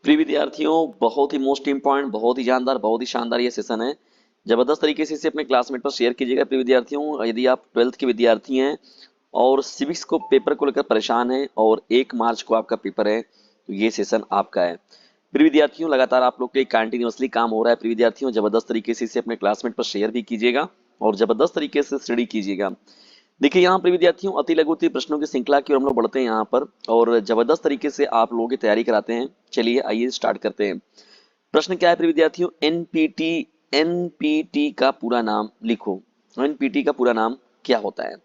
प्रिय विद्यार्थियों, बहुत ही मोस्ट इम्पॉर्टेंट, बहुत ही जानदार, बहुत ही शानदार ये सेशन है। जबरदस्त तरीके से इसे अपने क्लासमेट पर शेयर कीजिएगा। प्रिय विद्यार्थियों, यदि आप ट्वेल्थ के विद्यार्थी हैं और सिविक्स को पेपर को लेकर परेशान हैं और 1 मार्च को आपका पेपर है, तो ये सेशन आपका है। प्रिय विद्यार्थियों, लगातार आप लोग के कंटिन्यूअसली काम हो रहा है। प्रिय विद्यार्थियों, जबरदस्त तरीके से इसे अपने क्लासमेट पर शेयर भी कीजिएगा और जबरदस्त तरीके से स्टडी कीजिएगा। देखिए यहाँ पर विद्यार्थियों, अति लघु अति प्रश्नों की श्रृंखला की ओर हम लोग बढ़ते हैं यहाँ पर और जबरदस्त तरीके से आप लोगों की तैयारी कराते हैं। चलिए आइए स्टार्ट करते हैं। प्रश्न क्या है प्रिय विद्यार्थियों? एनपीटी। एनपीटी का पूरा नाम लिखो। एनपीटी का पूरा नाम क्या होता है?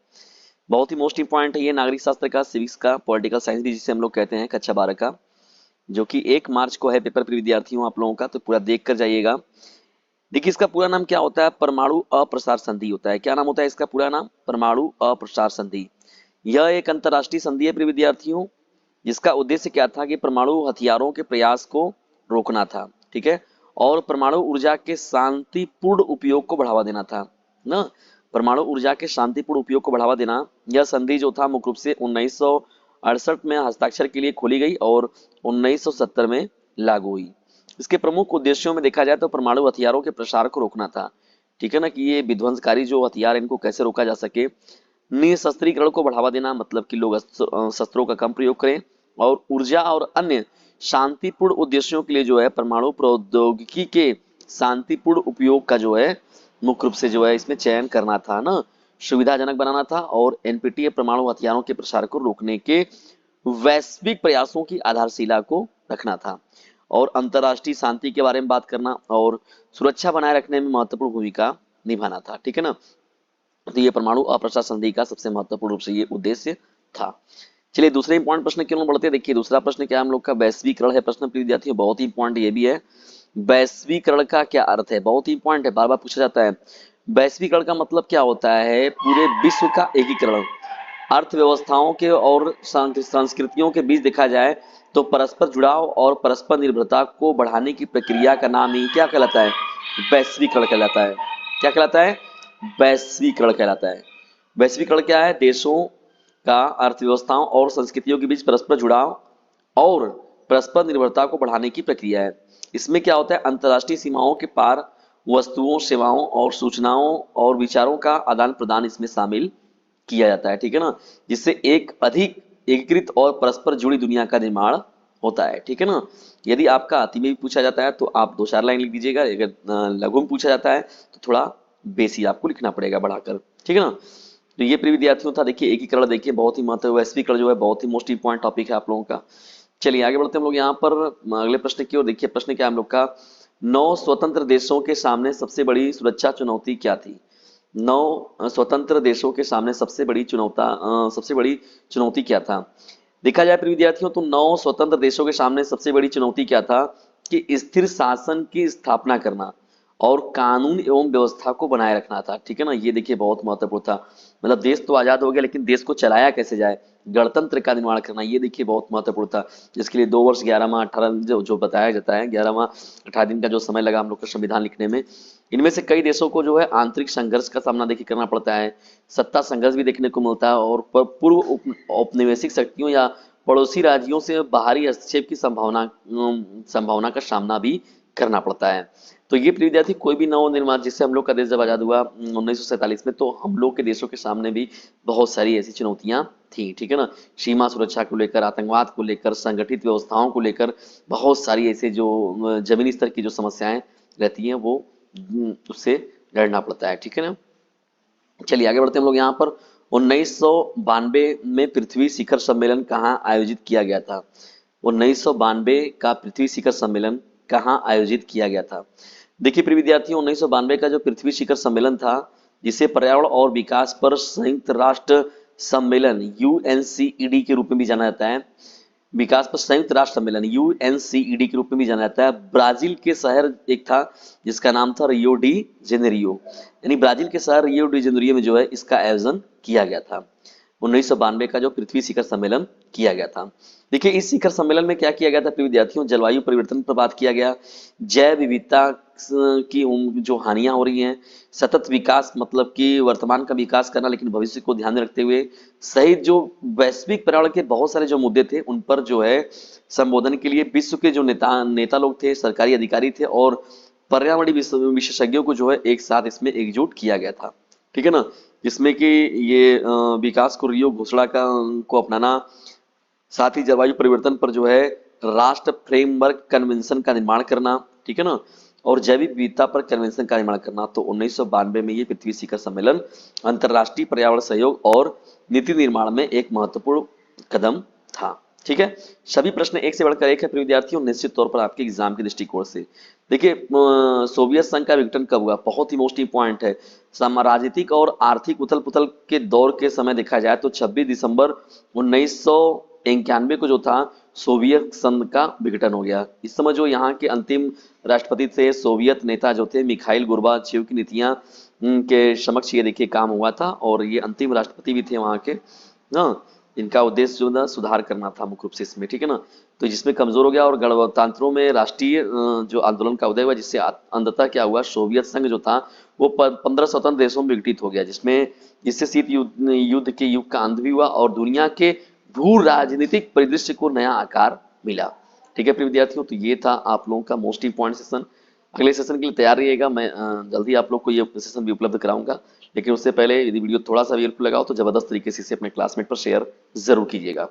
बहुत ही मोस्ट इंपॉर्टेंट है ये, नागरिक शास्त्र का, सिविक्स का, पॉलिटिकल साइंस भी जिसे हम लोग कहते हैं, कक्षा 12 का, जो कि 1 मार्च को है पेपर प्रिय विद्यार्थियों आप लोगों का, तो पूरा देख कर जाइएगा। देखिए इसका पूरा नाम क्या होता है? परमाणु अप्रसार संधि होता है। क्या नाम होता है इसका पूरा नाम? परमाणु अप्रसार संधि। यह एक अंतरराष्ट्रीय संधि है प्रिय विद्यार्थियों, जिसका उद्देश्य क्या था कि परमाणु हथियारों के प्रयास को रोकना था, ठीक है, और परमाणु ऊर्जा के शांतिपूर्ण उपयोग को बढ़ावा देना था ना। परमाणु ऊर्जा के शांतिपूर्ण उपयोग को बढ़ावा देना, यह संधि जो था मुख्य रूप से 1968 में हस्ताक्षर के लिए खोली गई और 1970 में लागू हुई। इसके प्रमुख उद्देश्यों में देखा जाए तो परमाणु हथियारों के प्रसार को रोकना था, ठीक है ना, कि ये विध्वंसकारी जो हथियार इनको कैसे रोका जा सके। निशस्त्रीकरण को बढ़ावा देना, मतलब कि लोग शस्त्रों का कम प्रयोग करें, और ऊर्जा और अन्य शांतिपूर्ण उद्देश्यों के लिए जो है परमाणु प्रौद्योगिकी के शांतिपूर्ण उपयोग का जो है मुख्य रूप से जो है इसमें चयन करना था ना, सुविधाजनक बनाना था, और एनपीटी परमाणु हथियारों के प्रसार को रोकने के वैश्विक प्रयासों की आधारशिला को रखना था, और अंतर्राष्ट्रीय शांति के बारे में बात करना और सुरक्षा बनाए रखने में महत्वपूर्ण भूमिका निभाना था, ठीक है ना। तो ये परमाणु अप्रसार संधि का सबसे महत्वपूर्ण रूप से ये उद्देश्य था। चलिए दूसरे इंपॉर्टेंट प्रश्न की ओर बढ़ते हैं। देखिए दूसरा प्रश्न क्या है हम लोग का? वैश्वीकरण है प्रश्न प्रिय विद्यार्थियों, बहुत ही इंपॉर्टेंट ये भी है। वैश्वीकरण का क्या अर्थ है? बहुत ही इंपॉर्टेंट है, बार बार पूछा जाता है। वैश्वीकरण का मतलब क्या होता है? पूरे विश्व का एकीकरण। अर्थव्यवस्थाओं के और संस्कृतियों के बीच देखा जाए तो परस्पर जुड़ाव और परस्पर निर्भरता को बढ़ाने की प्रक्रिया का नाम ही क्या कहलाता है? वैश्वीकरण कहलाता है। क्या कहलाता है? वैश्वीकरण कहलाता है। वैश्वीकरण क्या है? देशों का अर्थव्यवस्थाओं और संस्कृतियों के बीच परस्पर जुड़ाव और परस्पर निर्भरता को बढ़ाने की प्रक्रिया है। इसमें क्या होता है? अंतर्राष्ट्रीय सीमाओं के पार वस्तुओं, सेवाओं और सूचनाओं और विचारों का आदान प्रदान इसमें शामिल किया जाता है, ठीक है ना, जिससे एक अधिक एकीकृत और परस्पर जुड़ी दुनिया का निर्माण होता है, ठीक है ना। यदि आपका अति में भी पूछा जाता है तो आप 2-4 लाइन लिख दीजिएगा, अगर लघु में पूछा जाता है तो थोड़ा बेसी आपको लिखना पड़ेगा बढ़ाकर, ठीक है ना। तो ये प्रिय विद्यार्थियों था। देखिए एकीकरण, देखिए बहुत ही महत्व, वैश्वीकरण जो है बहुत ही मोस्ट इंपॉर्टेंट टॉपिक है आप लोगों का। चलिए आगे बढ़ते हैं हम लोग यहाँ पर अगले प्रश्न की ओर। देखिए प्रश्न क्या है हम लोग का? 9 स्वतंत्र देशों के सामने सबसे बड़ी सुरक्षा चुनौती क्या थी? 9 स्वतंत्र देशों के सामने सबसे बड़ी चुनौती क्या था? देखा जाए प्रिय विद्यार्थियों तो 9 स्वतंत्र देशों के सामने सबसे बड़ी चुनौती क्या था? कि स्थिर शासन की स्थापना करना और कानून एवं व्यवस्था को बनाए रखना था, ठीक है ना। ये देखिए बहुत महत्वपूर्ण था। मतलब देश तो आजाद हो गया लेकिन देश को चलाया कैसे जाए, गणतंत्र का निर्माण करना, ये देखिए बहुत महत्वपूर्ण था। जिसके लिए 2 वर्ष 11 माह 18 दिन जो बताया जाता है, 11 माह 18 दिन का जो समय लगा हम लोग का संविधान लिखने में। इनमें से कई देशों को जो है आंतरिक संघर्ष का सामना देखिए करना पड़ता है, सत्ता संघर्ष भी देखने को मिलता है, और पूर्व औपनिवेशिक शक्तियों या पड़ोसी राज्यों से बाहरी हस्तक्षेप की संभावना का सामना भी करना पड़ता है। तो ये प्रिय विद्यार्थी, कोई भी नवनिर्माण, जिससे हम लोग का देश जब आजाद हुआ 1947 में, तो हम लोग के देशों के सामने भी बहुत सारी ऐसी चुनौतियां थी, ठीक है ना। सीमा सुरक्षा को लेकर, आतंकवाद को लेकर, संगठित व्यवस्थाओं को लेकर बहुत सारी ऐसे जो जमीनी स्तर की जो समस्याएं रहती हैं वो उससे लड़ना पड़ता है, ठीक है ना। चलिए आगे बढ़ते हैं हम लोग यहाँ पर। 1992 में पृथ्वी शिखर सम्मेलन कहाँ आयोजित किया गया था? 1992 का पृथ्वी शिखर सम्मेलन कहाँ आयोजित किया गया था? देखिए प्रिय विद्यार्थियों, 1992 का जो पृथ्वी शिखर सम्मेलन था, जिसे पर्यावरण और विकास पर संयुक्त राष्ट्र सम्मेलन यूएनसीईडी के रूप में भी जाना जाता है, विकास पर संयुक्त राष्ट्र सम्मेलन यूएनसीईडी के रूप में भी जाना जाता है, ब्राजील के शहर एक था जिसका नाम था रियो डी जेनेरियो, यानी ब्राजील के शहर रियो डी जेनेरियो में जो है इसका आयोजन किया गया था। 1992 का जो पृथ्वी शिखर सम्मेलन किया गया था। देखिए इस शिखर सम्मेलन में क्या किया गया था प्रिय विद्यार्थियों, जलवायु परिवर्तन पर बात किया गया, जैव विविधता की जो हानियां हो रही हैं, सतत विकास मतलब कि वर्तमान का विकास करना लेकिन भविष्य को ध्यान में रखते हुए, सहित जो वैश्विक पर्यावरण के बहुत सारे जो मुद्दे थे उन पर जो है संबोधन के लिए विश्व के जो नेता नेता लोग थे, सरकारी अधिकारी थे और पर्यावरणीय विशेषज्ञों को जो है एक साथ इसमें एकजुट किया गया था। ठीक है ना, जिसमें कि ये विकास को रियो घोषणा का को अपनाना, साथ ही जलवायु परिवर्तन पर जो है राष्ट्र फ्रेमवर्क कन्वेंशन का निर्माण करना, ठीक है ना, और जैविक विविधता पर कन्वेंशन का निर्माण करना। तो 1992 में ये पृथ्वी शिखर सम्मेलन अंतरराष्ट्रीय पर्यावरण सहयोग और नीति निर्माण में एक महत्वपूर्ण कदम था। ठीक है, सभी प्रश्न एक से बढ़कर एक है प्रिय विद्यार्थियों, निश्चित तौर पर आपके एग्जाम के दृष्टिकोण से। देखिए सोवियत संघ का विघटन कब हुआ, बहुत ही मोस्ट इंपॉर्टेंट है। राजनीतिक और आर्थिक उथल पुथल के दौर के समय देखा जाए तो 26 दिसंबर 1991 को जो था सोवियत संघ का विघटन हो गया। इस समय जो यहाँ के अंतिम राष्ट्रपति थे, सोवियत नेता जो थे मिखाइल गोर्बाचेव की नीतियां के समक्ष ये देखिए काम हुआ था और ये अंतिम राष्ट्रपति भी थे वहाँ के। हाँ, इनका उद्देश्य जो ना सुधार करना था मुख्य रूप से इसमें, ठीक है ना। तो जिसमें कमजोर हो गया और गणतंत्रों में राष्ट्रीय जो आंदोलन का उदय हुआ, जिससे अंततः क्या हुआ, सोवियत संघ जो था वो 15 स्वतंत्र देशों में विघटित हो गया, जिसमें इससे शीत युद्ध के युग का अंत भी हुआ और दुनिया के भू राजनीतिक परिदृश्य को नया आकार मिला। ठीक है प्रिय विद्यार्थियों, तो ये था आप लोगों का मोस्ट इंपॉर्टेंट सेशन। अगले सेशन के लिए तैयार रहिएगा, मैं जल्दी आप लोग को ये सेशन भी उपलब्ध कराऊंगा। लेकिन उससे पहले यदि वीडियो थोड़ा सा भी हेल्पफुल लगा हो तो जबरदस्त तरीके से इसे अपने क्लासमेट पर शेयर जरूर कीजिएगा।